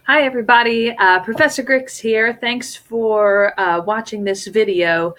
Hi everybody, Professor Grix here. Thanks for watching this video.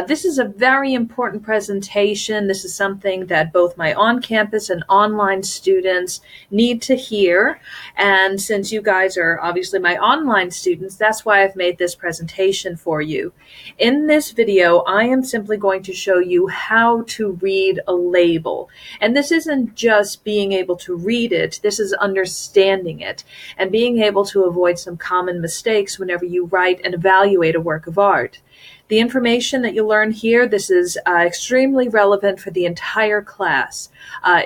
This is a very important presentation. This is something that both my on-campus and online students need to hear. And since you guys are obviously my online students, that's why I've made this presentation for you. In this video, I am simply going to show you how to read a label. And this isn't just being able to read it, this is understanding it and being able to avoid some common mistakes whenever you write and evaluate a work of art. The information that you learn here, this is extremely relevant for the entire class.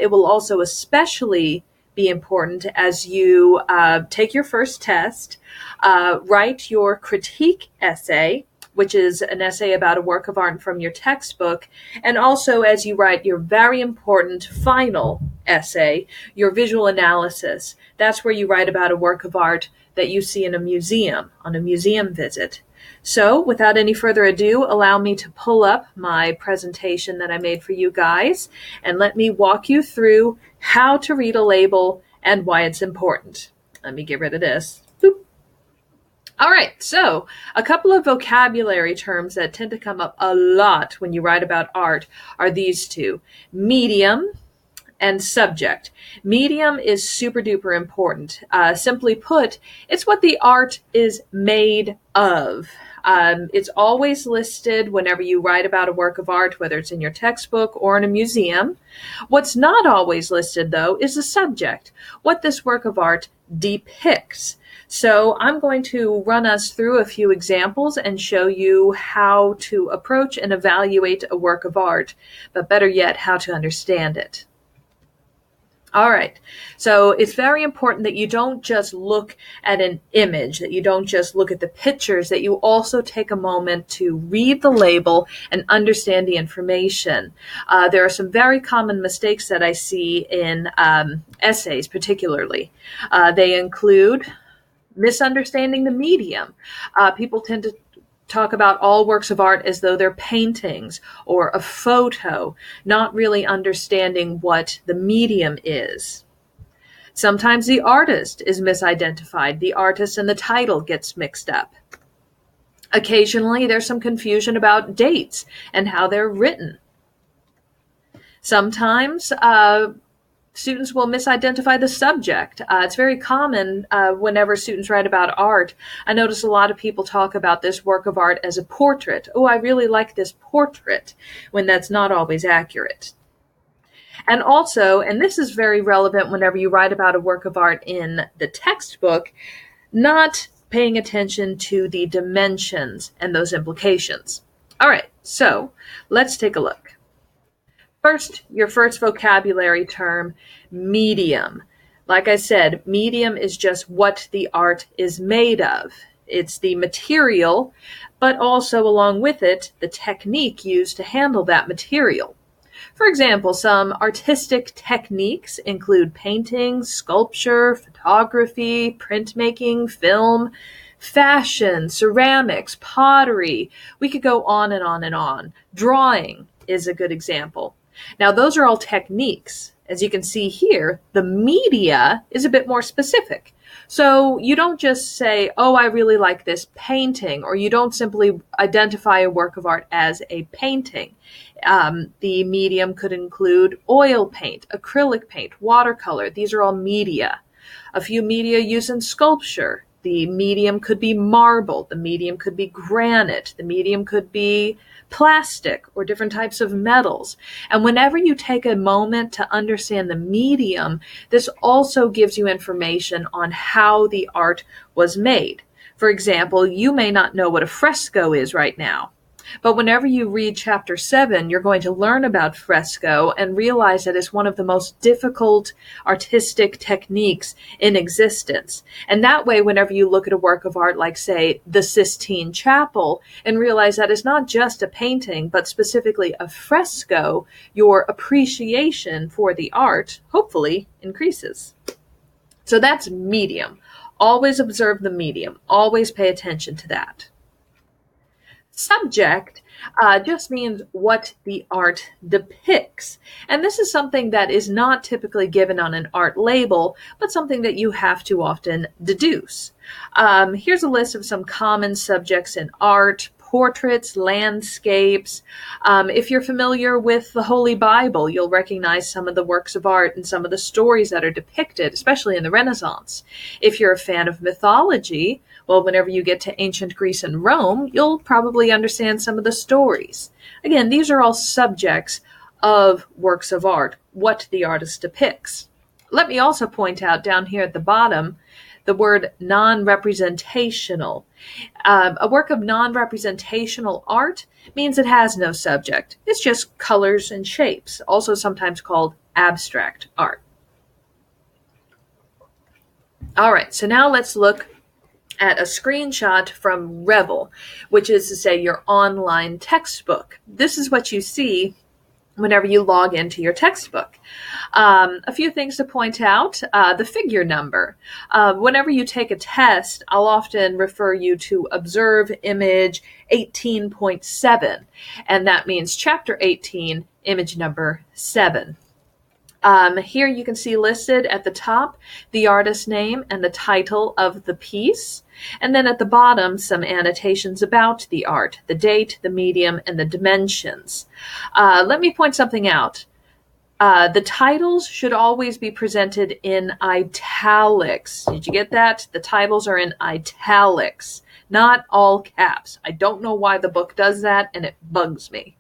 It will also especially be important as you take your first test, write your critique essay, which is an essay about a work of art from your textbook, and also as you write your very important final essay, your visual analysis. That's where you write about a work of art that you see in a museum, on a museum visit. So without any further ado, allow me to pull up my presentation that I made for you guys, and let me walk you through how to read a label and why it's important. Let me get rid of this. Boop. All right, so a couple of vocabulary terms that tend to come up a lot when you write about art are these two: medium and subject. Medium is super duper important. Simply put, it's what the art is made of. It's always listed whenever you write about a work of art, whether it's in your textbook or in a museum. What's not always listed, though, is the subject, what this work of art depicts. So I'm going to run us through a few examples and show you how to approach and evaluate a work of art, but better yet, how to understand it. All right, so it's very important that you don't just look at an image, that you don't just look at the pictures, that you also take a moment to read the label and understand the information. There are some very common mistakes that I see in essays particularly. They include misunderstanding the medium. People tend to talk about all works of art as though they're paintings or a photo, not really understanding what the medium is. Sometimes the artist is misidentified. The artist and the title gets mixed up. Occasionally, there's some confusion about dates and how they're written. Sometimes, students will misidentify the subject. It's very common whenever students write about art. I notice a lot of people talk about this work of art as a portrait. Oh, I really like this portrait, when that's not always accurate. And also, and this is very relevant whenever you write about a work of art in the textbook, not paying attention to the dimensions and those implications. All right, so let's take a look. First, your first vocabulary term, medium. Like I said, medium is just what the art is made of. It's the material, but also along with it, the technique used to handle that material. For example, some artistic techniques include painting, sculpture, photography, printmaking, film, fashion, ceramics, pottery. We could go on and on and on. Drawing is a good example. Now, those are all techniques. As you can see here, the media is a bit more specific. So you don't just say, oh, I really like this painting, or you don't simply identify a work of art as a painting. The medium could include oil paint, acrylic paint, watercolor. These are all media. A few media used in sculpture. The medium could be marble. The medium could be granite. The medium could be plastic or different types of metals. And whenever you take a moment to understand the medium, this also gives you information on how the art was made. For example, you may not know what a fresco is right now. But whenever you read chapter 7, you're going to learn about fresco and realize that it's one of the most difficult artistic techniques in existence. And that way, whenever you look at a work of art like, say, the Sistine Chapel, and realize that it's not just a painting, but specifically a fresco, your appreciation for the art, hopefully, increases. So that's medium. Always observe the medium. Always pay attention to that. Subject, just means what the art depicts. And this is something that is not typically given on an art label, but something that you have to often deduce. Here's a list of some common subjects in art: portraits, landscapes. If you're familiar with the Holy Bible, you'll recognize some of the works of art and some of the stories that are depicted, especially in the Renaissance. If you're a fan of mythology, well, whenever you get to ancient Greece and Rome, you'll probably understand some of the stories. Again, these are all subjects of works of art, what the artist depicts. Let me also point out down here at the bottom the word non-representational. A work of non-representational art means it has no subject. It's just colors and shapes, also sometimes called abstract art. All right, so now let's look at a screenshot from Revel, which is to say your online textbook. This is what you see whenever you log into your textbook. A few things to point out: the figure number. Whenever you take a test, I'll often refer you to observe image 18.7, and that means chapter 18, image number 7. Here you can see listed at the top the artist name and the title of the piece, and then at the bottom some annotations about the art, the date, the medium, and the dimensions. Let me point something out. The titles should always be presented in italics. Did you get that? The titles are in italics, not all caps. I don't know why the book does that, and it bugs me.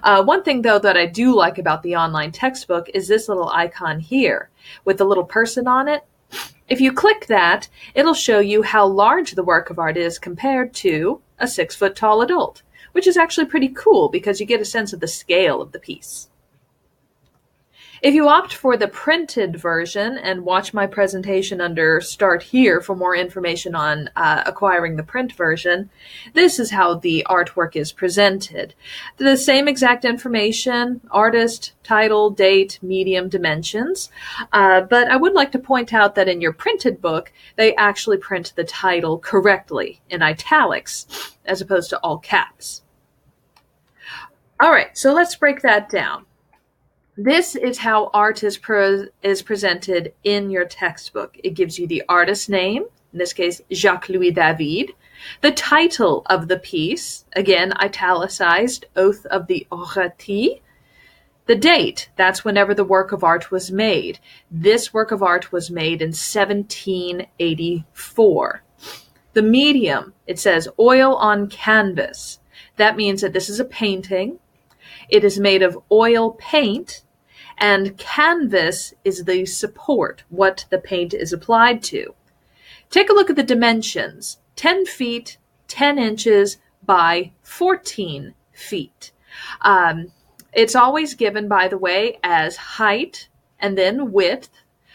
One thing, though, that I do like about the online textbook is this little icon here with the little person on it. If you click that, it'll show you how large the work of art is compared to a 6-foot-tall adult, which is actually pretty cool because you get a sense of the scale of the piece. If you opt for the printed version and watch my presentation under Start Here for more information on acquiring the print version, this is how the artwork is presented. The same exact information: artist, title, date, medium, dimensions. But I would like to point out that in your printed book, they actually print the title correctly in italics as opposed to all caps. All right, so let's break that down. This is how art is presented in your textbook. It gives you the artist's name, in this case, Jacques-Louis David, the title of the piece, again, italicized, Oath of the Orati, the date, that's whenever the work of art was made. This work of art was made in 1784. The medium, it says oil on canvas. That means that this is a painting. It is made of oil paint, and canvas is the support, what the paint is applied to. Take a look at the dimensions: 10 feet, 10 inches by 14 feet. It's always given, by the way, as height and then width.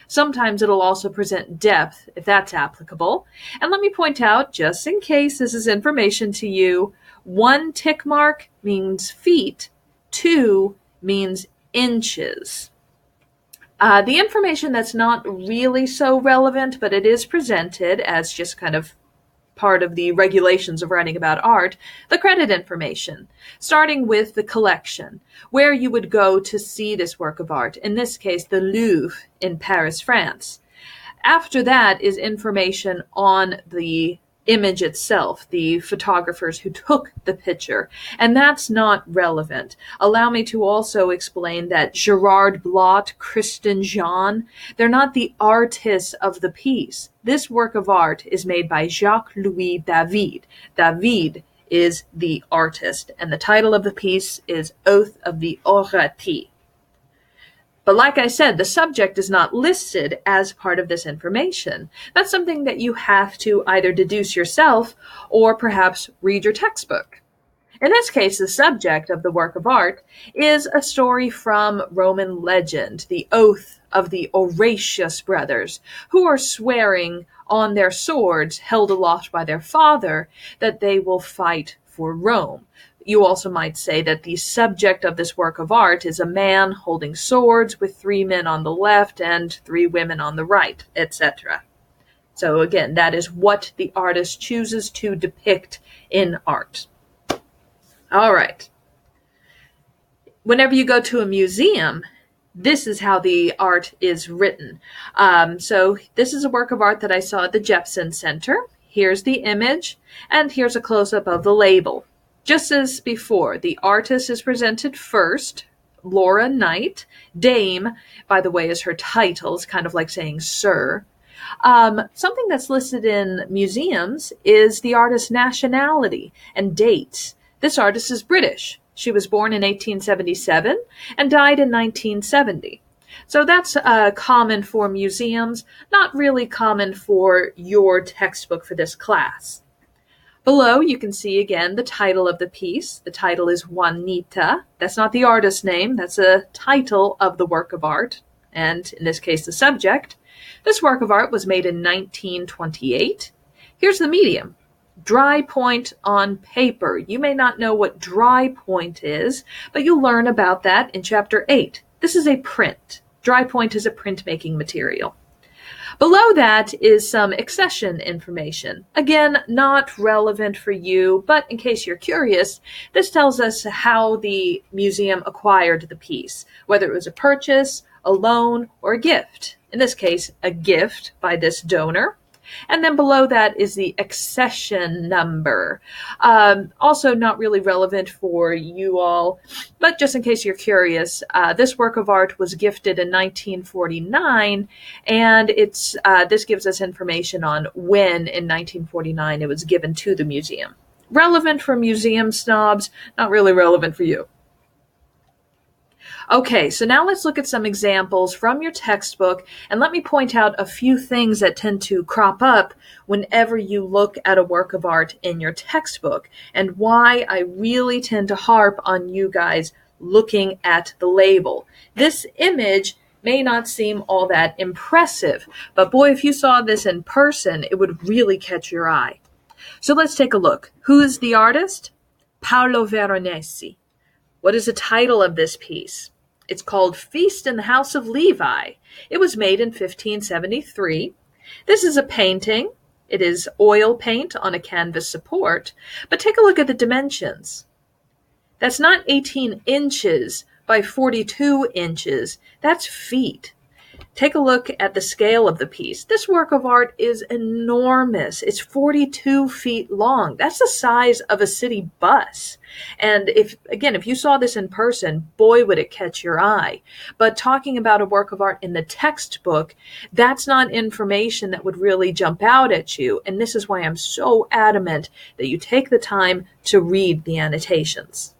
Sometimes it'll also present depth, if that's applicable. And let me point out, just in case this is information to you, 1 tick mark means feet, 2 means inches. The information that's not really so relevant, but it is presented as just kind of part of the regulations of writing about art, the credit information, starting with the collection, where you would go to see this work of art, in this case, the Louvre in Paris, France. After that is information on the image itself, the photographers who took the picture, and that's not relevant. Allow me to also explain that Gerard Blot, Kristen Jean, they're not the artists of the piece. This work of art is made by Jacques-Louis David. David is the artist, and the title of the piece is Oath of the Orati. But like I said, the subject is not listed as part of this information. That's something that you have to either deduce yourself or perhaps read your textbook. In this case, the subject of the work of art is a story from Roman legend, the oath of the Horatius brothers, who are swearing on their swords held aloft by their father that they will fight for Rome. You also might say that the subject of this work of art is a man holding swords with 3 men on the left and 3 women on the right, etc. So again, that is what the artist chooses to depict in art. All right. Whenever you go to a museum, this is how the art is written. So this is a work of art that I saw at the Jepson Center. Here's the image, and here's a close-up of the label. Just as before, the artist is presented first, Laura Knight. Dame, by the way, is her title. It's kind of like saying sir. Something that's listed in museums is the artist's nationality and dates. This artist is British. She was born in 1877 and died in 1970. So that's common for museums, not really common for your textbook for this class. Below, you can see again the title of the piece. The title is Juanita. That's not the artist's name. That's a title of the work of art, and in this case, the subject. This work of art was made in 1928. Here's the medium. Dry point on paper. You may not know what dry point is, but you'll learn about that in Chapter 8. This is a print. Dry point is a printmaking material. Below that is some accession information. Again, not relevant for you, but in case you're curious, this tells us how the museum acquired the piece, whether it was a purchase, a loan, or a gift. In this case, a gift by this donor. And then below that is the accession number. Also not really relevant for you all, but just in case you're curious, this work of art was gifted in 1949, and this gives us information on when in 1949 it was given to the museum. Relevant for museum snobs, not really relevant for you. Okay, so now let's look at some examples from your textbook, and let me point out a few things that tend to crop up whenever you look at a work of art in your textbook, and why I really tend to harp on you guys looking at the label. This image may not seem all that impressive, but boy, if you saw this in person, it would really catch your eye. So let's take a look. Who is the artist? Paolo Veronese. What is the title of this piece? It's called Feast in the House of Levi. It was made in 1573. This is a painting. It is oil paint on a canvas support, but take a look at the dimensions. That's not 18 inches by 42 inches. That's feet. Take a look at the scale of the piece. This work of art is enormous. It's 42 feet long. That's the size of a city bus. And if you saw this in person, boy, would it catch your eye. But talking about a work of art in the textbook, that's not information that would really jump out at you. And this is why I'm so adamant that you take the time to read the annotations.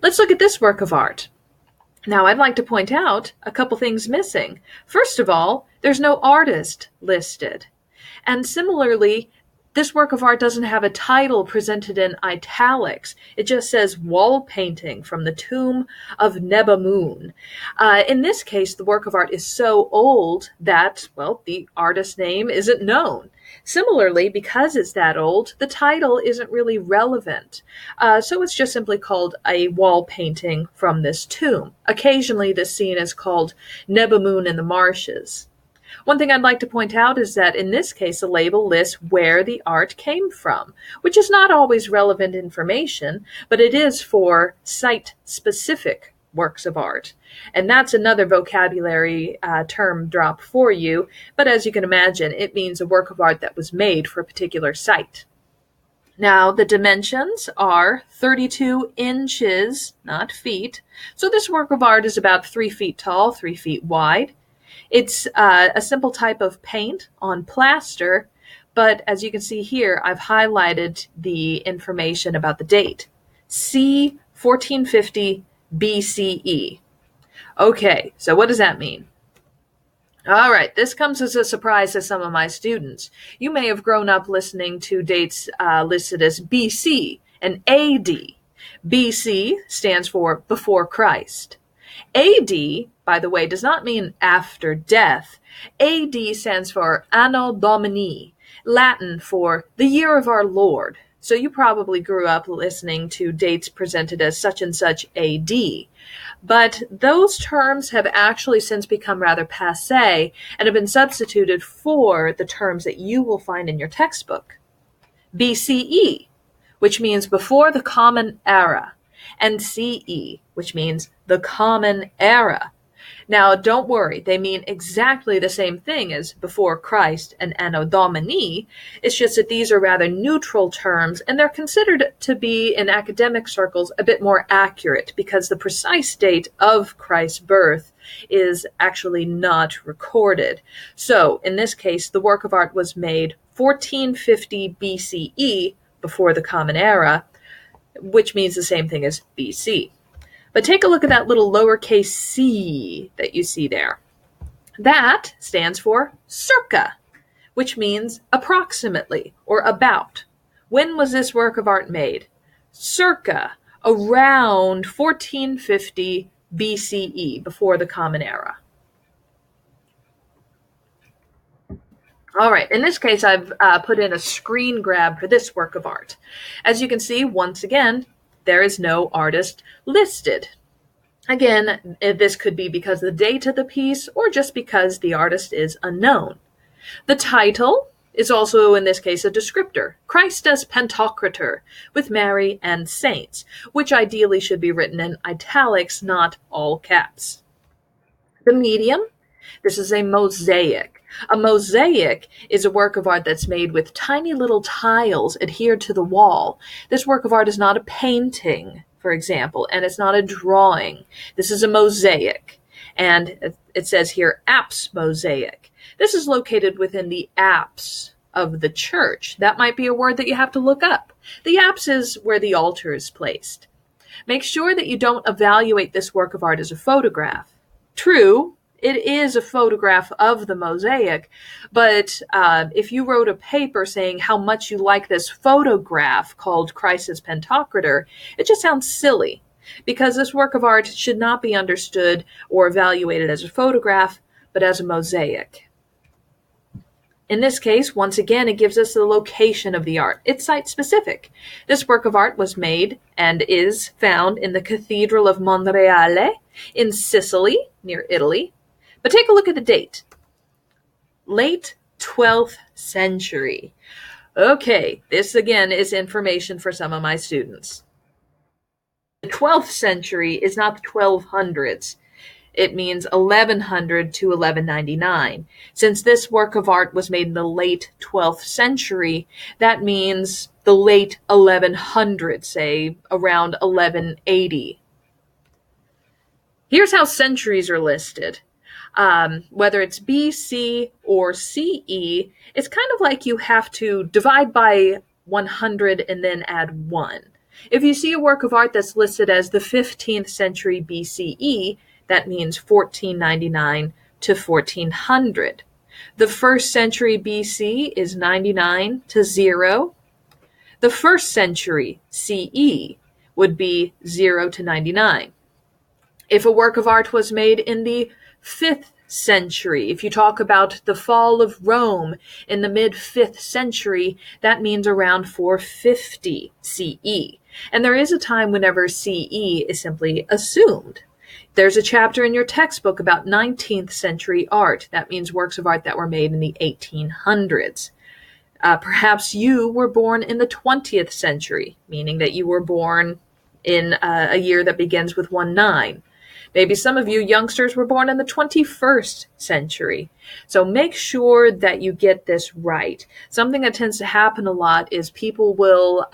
Let's look at this work of art. Now, I'd like to point out a couple things missing. First of all, there's no artist listed. And similarly, this work of art doesn't have a title presented in italics. It just says wall painting from the tomb of Nebamun. In this case, the work of art is so old that, well, the artist's name isn't known. Similarly, because it's that old, the title isn't really relevant. So it's just simply called a wall painting from this tomb. Occasionally, this scene is called Nebamun in the Marshes. One thing I'd like to point out is that in this case, the label lists where the art came from, which is not always relevant information, but it is for site-specific works of art. And that's another vocabulary term drop for you, but as you can imagine, it means a work of art that was made for a particular site. Now, the dimensions are 32 inches, not feet, so this work of art is about 3 feet tall, 3 feet wide. It's a simple type of paint on plaster, but as you can see here, I've highlighted the information about the date. C 1450 BCE. Okay, so what does that mean? All right, this comes as a surprise to some of my students. You may have grown up listening to dates listed as BC and AD. BC stands for before Christ. AD, by the way, does not mean after death. AD stands for Anno Domini, Latin for the year of our Lord. So you probably grew up listening to dates presented as such and such AD. But those terms have actually since become rather passé and have been substituted for the terms that you will find in your textbook. BCE, which means before the Common Era, and CE, which means the Common Era. Now, don't worry, they mean exactly the same thing as before Christ and Anno Domini. It's just that these are rather neutral terms, and they're considered to be, in academic circles, a bit more accurate because the precise date of Christ's birth is actually not recorded. So, in this case, the work of art was made 1450 BCE, before the Common Era, which means the same thing as BC. But take a look at that little lowercase c that you see there. That stands for circa, which means approximately or about. When was this work of art made? Circa around 1450 BCE, before the Common Era. All right, in this case, I've put in a screen grab for this work of art. As you can see, once again, there is no artist listed. Again, this could be because of the date of the piece or just because the artist is unknown. The title is also, in this case, a descriptor. Christ as Pantocrator, with Mary and saints, which ideally should be written in italics, not all caps. The medium, this is a mosaic. A mosaic is a work of art that's made with tiny little tiles adhered to the wall. This work of art is not a painting, for example, and it's not a drawing. This is a mosaic. And it says here, apse mosaic. This is located within the apse of the church. That might be a word that you have to look up. The apse is where the altar is placed. Make sure that you don't evaluate this work of art as a photograph. True, it is a photograph of the mosaic, but if you wrote a paper saying how much you like this photograph called Christ as Pantocrator, it just sounds silly, because this work of art should not be understood or evaluated as a photograph, but as a mosaic. In this case, once again, it gives us the location of the art. It's site-specific. This work of art was made and is found in the Cathedral of Monreale in Sicily, near Italy. But take a look at the date. Late 12th century. Okay, this again is information for some of my students. The 12th century is not the 1200s. It means 1100 to 1199. Since this work of art was made in the late 12th century, that means the late 1100s, say around 1180. Here's how centuries are listed. Whether it's BC or CE, it's kind of like you have to divide by 100 and then add 1. If you see a work of art that's listed as the 15th century BCE, that means 1499 to 1400. The 1st century BC is 99 to 0. The 1st century CE would be 0 to 99. If a work of art was made in the 5th century, if you talk about the fall of Rome in the mid-5th century, that means around 450 CE. And there is a time whenever CE is simply assumed. There's a chapter in your textbook about 19th century art. That means works of art that were made in the 1800s. Perhaps you were born in the 20th century, meaning that you were born in a year that begins with 19. Maybe some of you youngsters were born in the 21st century. So make sure that you get this right. Something that tends to happen a lot is people will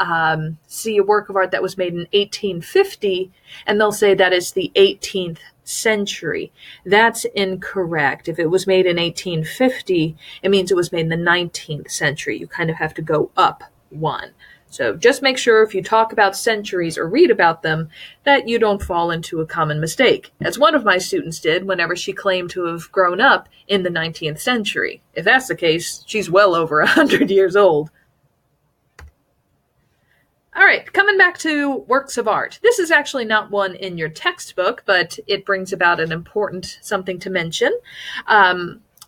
see a work of art that was made in 1850, and they'll say that is the 18th century. That's incorrect. If it was made in 1850, it means it was made in the 19th century. You kind of have to go up one. So just make sure if you talk about centuries or read about them that you don't fall into a common mistake, as one of my students did whenever she claimed to have grown up in the 19th century. If that's the case, she's well over 100 years old. All right, coming back to works of art. This is actually not one in your textbook, but it brings about an important something to mention.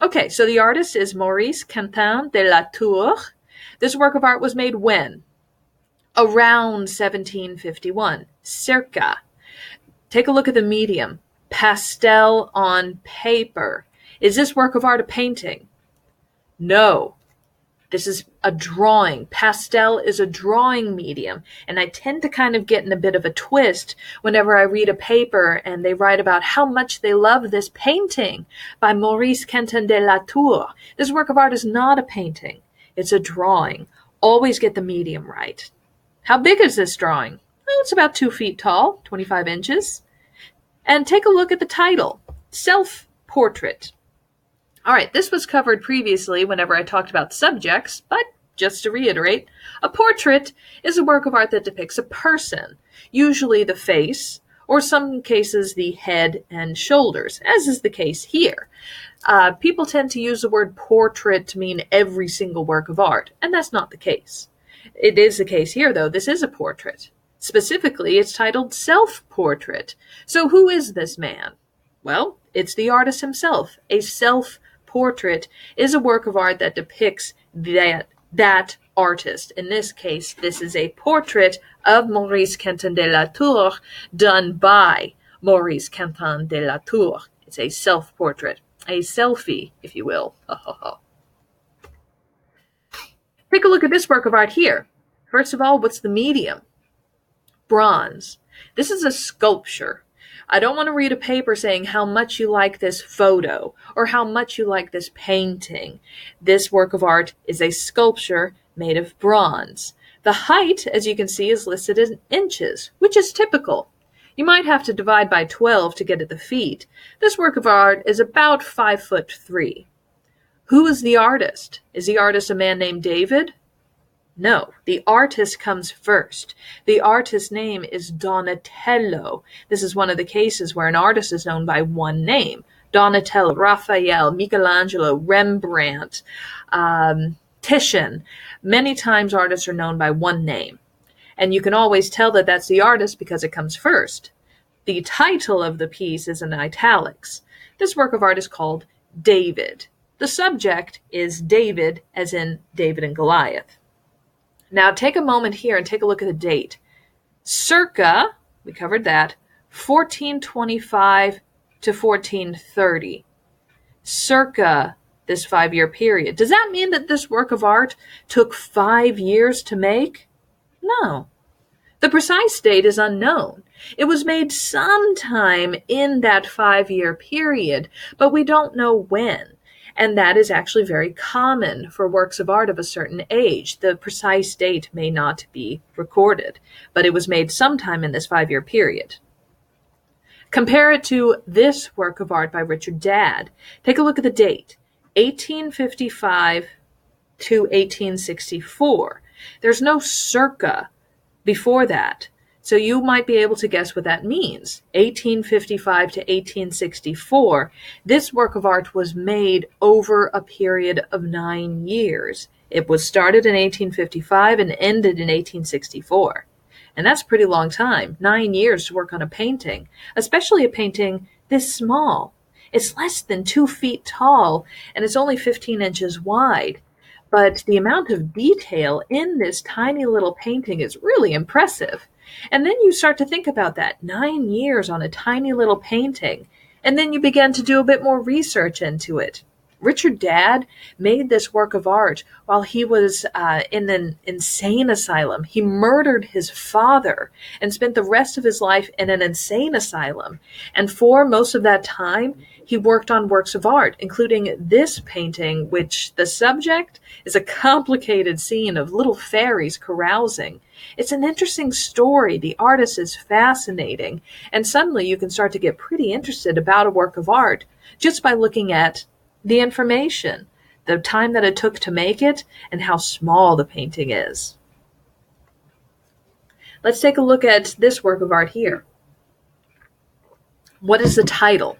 Okay, so the artist is Maurice Quentin de la Tour. This work of art was made when? Around 1751, circa. Take a look at the medium. Pastel on paper. Is this work of art a painting? No. This is a drawing. Pastel is a drawing medium, and I tend to kind of get in a bit of a twist whenever I read a paper and they write about how much they love this painting by Maurice Quentin de la Tour. This work of art is not a painting. It's a drawing. Always get the medium right. How big is this drawing? Oh, it's about 2 feet tall, 25 inches. And take a look at the title, Self-Portrait. All right, this was covered previously whenever I talked about subjects, but just to reiterate, a portrait is a work of art that depicts a person, usually the face, or some cases the head and shoulders, as is the case here. People tend to use the word portrait to mean every single work of art, and that's not the case. It is the case here, though. This is a portrait. Specifically, it's titled Self-Portrait. So who is this man? Well, it's the artist himself. A self-portrait is a work of art that depicts that artist. In this case, this is a portrait of Maurice Quentin de la Tour done by Maurice Quentin de la Tour. It's a self-portrait, a selfie, if you will. Take a look at this work of art here. First of all, what's the medium? Bronze. This is a sculpture. I don't want to read a paper saying how much you like this photo or how much you like this painting. This work of art is a sculpture made of bronze. The height, as you can see, is listed in inches, which is typical. You might have to divide by 12 to get at the feet. This work of art is about 5'3". Who is the artist? Is the artist a man named David? No, the artist comes first. The artist's name is Donatello. This is one of the cases where an artist is known by one name. Donatello, Raphael, Michelangelo, Rembrandt, Titian. Many times artists are known by one name. And you can always tell that that's the artist because it comes first. The title of the piece is in italics. This work of art is called David. The subject is David, as in David and Goliath. Now take a moment here and take a look at the date. Circa, we covered that, 1425 to 1430. Circa this 5-year period. Does that mean that this work of art took 5 years to make? No. The precise date is unknown. It was made sometime in that 5-year period, but we don't know when. And that is actually very common for works of art of a certain age. The precise date may not be recorded, but it was made sometime in this 5-year period. Compare it to this work of art by Richard Dadd. Take a look at the date, 1855 to 1864. There's no circa before that. So you might be able to guess what that means. 1855 to 1864. This work of art was made over a period of 9 years. It was started in 1855 and ended in 1864. And that's a pretty long time, 9 years to work on a painting, especially a painting this small. It's less than 2 feet tall and it's only 15 inches wide. But the amount of detail in this tiny little painting is really impressive. And then you start to think about that, 9 years on a tiny little painting, and then you begin to do a bit more research into it. Richard Dadd made this work of art while he was in an insane asylum. He murdered his father and spent the rest of his life in an insane asylum. And for most of that time, he worked on works of art, including this painting, which the subject is a complicated scene of little fairies carousing. It's an interesting story. The artist is fascinating. And suddenly you can start to get pretty interested about a work of art just by looking at the information, the time that it took to make it, and how small the painting is. Let's take a look at this work of art here. What is the title?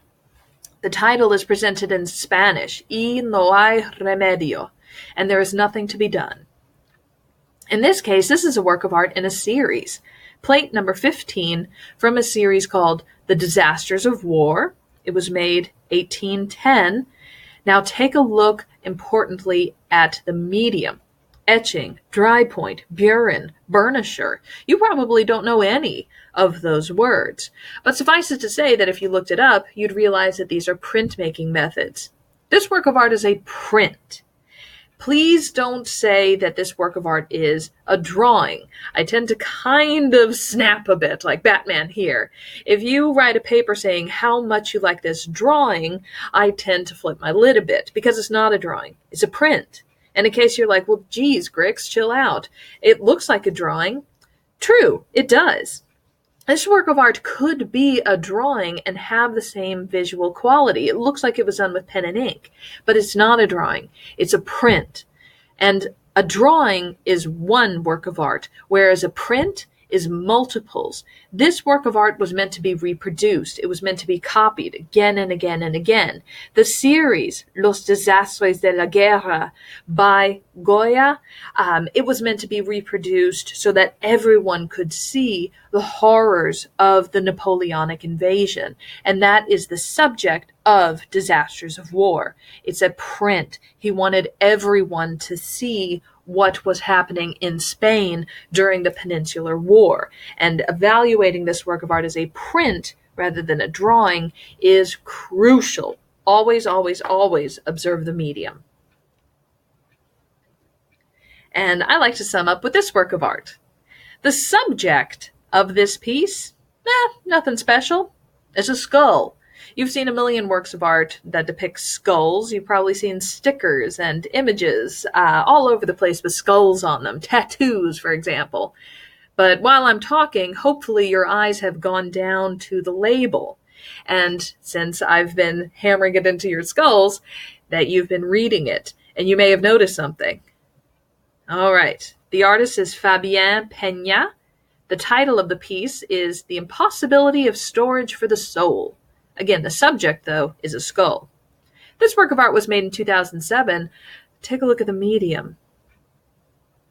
The title is presented in Spanish, Y no hay remedio, and there is nothing to be done. In this case, this is a work of art in a series. Plate number 15 from a series called The Disasters of War. It was made 1810. Now take a look, importantly, at the medium. Etching, dry point, burin, burnisher. You probably don't know any of those words. But suffice it to say that if you looked it up, you'd realize that these are printmaking methods. This work of art is a print. Please don't say that this work of art is a drawing. I tend to kind of snap a bit, like Batman here. If you write a paper saying how much you like this drawing, I tend to flip my lid a bit, because it's not a drawing. It's a print. And in case you're like, well, geez, Grix, chill out. It looks like a drawing. True, it does. This work of art could be a drawing and have the same visual quality. It looks like it was done with pen and ink, but it's not a drawing. It's a print. And a drawing is one work of art, whereas a print is multiples. This work of art was meant to be reproduced. It was meant to be copied again and again and again. The series, Los Desastres de la Guerra by Goya, it was meant to be reproduced so that everyone could see the horrors of the Napoleonic invasion. And that is the subject of Disasters of War. It's a print. He wanted everyone to see what was happening in Spain during the Peninsular War. And evaluating this work of art as a print rather than a drawing is crucial. Always, always, always observe the medium. And I like to sum up with this work of art. The subject of this piece, nothing special. It's a skull. You've seen a million works of art that depict skulls. You've probably seen stickers and images all over the place with skulls on them, tattoos, for example. But while I'm talking, hopefully your eyes have gone down to the label. And since I've been hammering it into your skulls, that you've been reading it, and you may have noticed something. All right. The artist is Fabien Peña. The title of the piece is The Impossibility of Storage for the Soul. Again, the subject, though, is a skull. This work of art was made in 2007. Take a look at the medium.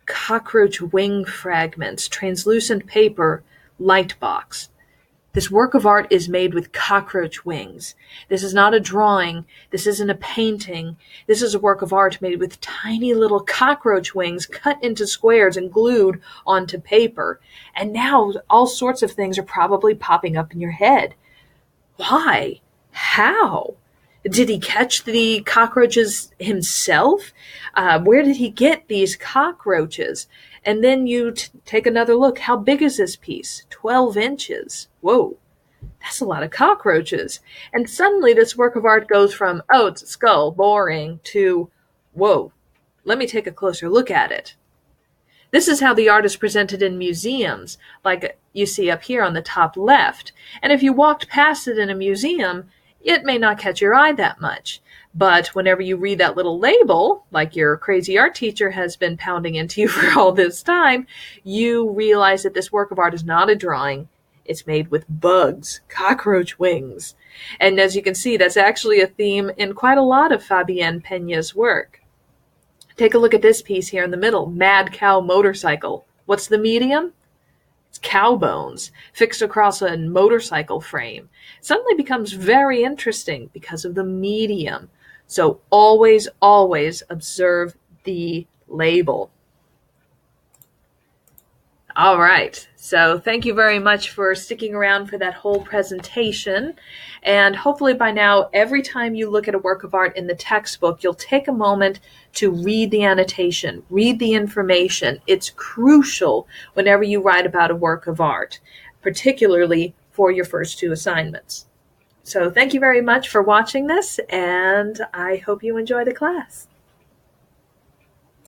Cockroach wing fragments, translucent paper, light box. This work of art is made with cockroach wings. This is not a drawing. This isn't a painting. This is a work of art made with tiny little cockroach wings cut into squares and glued onto paper. And now all sorts of things are probably popping up in your head. Why? How? Did he catch the cockroaches himself? Where did he get these cockroaches? And then you take another look. How big is this piece? 12 inches. Whoa, that's a lot of cockroaches. And suddenly this work of art goes from, oh, it's a skull, boring, to, whoa, let me take a closer look at it. This is how the art is presented in museums, like you see up here on the top left. And if you walked past it in a museum, it may not catch your eye that much. But whenever you read that little label, like your crazy art teacher has been pounding into you for all this time, you realize that this work of art is not a drawing. It's made with bugs, cockroach wings. And as you can see, that's actually a theme in quite a lot of Fabien Peña's work. Take a look at this piece here in the middle, Mad Cow Motorcycle. What's the medium? It's cow bones fixed across a motorcycle frame. It suddenly becomes very interesting because of the medium. So always, always observe the label. All right, so thank you very much for sticking around for that whole presentation. And hopefully by now, every time you look at a work of art in the textbook, you'll take a moment to read the annotation, read the information. It's crucial whenever you write about a work of art, particularly for your first two assignments. So thank you very much for watching this, and I hope you enjoy the class.